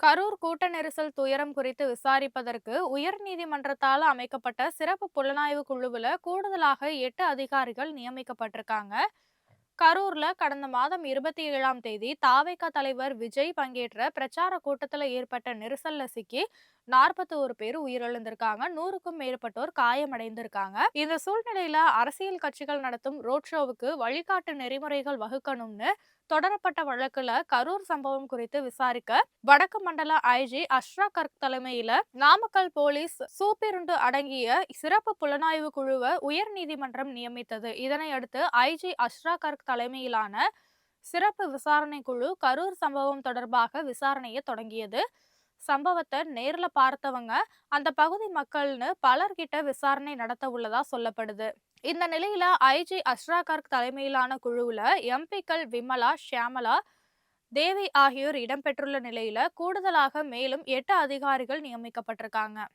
கரூர் கூட்ட நெரிசல் துயரம் குறித்து விசாரிப்பதற்கு உயர்நீதிமன்றத்தால் அமைக்கப்பட்ட சிறப்பு புலனாய்வு குழுவுல கூடுதலாக 8 அதிகாரிகள் நியமிக்கப்பட்டிருக்காங்க. கரூர்ல கடந்த மாதம் 27ஆம் தேதி தாவேகா தலைவர் விஜய் பங்கேற்ற பிரச்சார கூட்டத்துல ஏற்பட்ட நெரிசல்ல சிக்கி 41 பேர் உயிரிழந்திருக்காங்க. 100க்கும் மேற்பட்டோர் காயமடைந்திருக்காங்க. இந்த சூழ்நிலையில அரசியல் கட்சிகள் நடத்தும் ரோட் ஷோவுக்கு வழிகாட்டு நெறிமுறைகள் வகுக்கணும்னு தொடரப்பட்ட வழக்குல கரூர் சம்பவம் குறித்து விசாரிக்க வடக்கு மண்டல ஐஜி அஷ்ரா கர்க் தலைமையில நாமக்கல் போலீஸ் சூப்பிரண்டு அடங்கிய சிறப்பு புலனாய்வு குழுவை உயர் நீதிமன்றம் நியமித்தது. இதனையடுத்து ஐஜி அஷ்ரா கர்க் தலைமையிலான சிறப்பு விசாரணை குழு கரூர் சம்பவம் தொடர்பாக விசாரணையை தொடங்கியது. சம்பவத்தை நேர்ல பார்த்தவங்க, அந்த பகுதி மக்கள்னு பலர்கிட்ட விசாரணை நடத்த உள்ளதா சொல்லப்படுது. இந்த நிலையில ஐஜி அஷ்ரா கர்க் தலைமையிலான குழுவுல எம்பிக்கள் விமலா, ஷியாமலா, தேவி ஆகியோர் இடம்பெற்றுள்ள நிலையில கூடுதலாக மேலும் 8 அதிகாரிகள் நியமிக்கப்பட்டிருக்காங்க.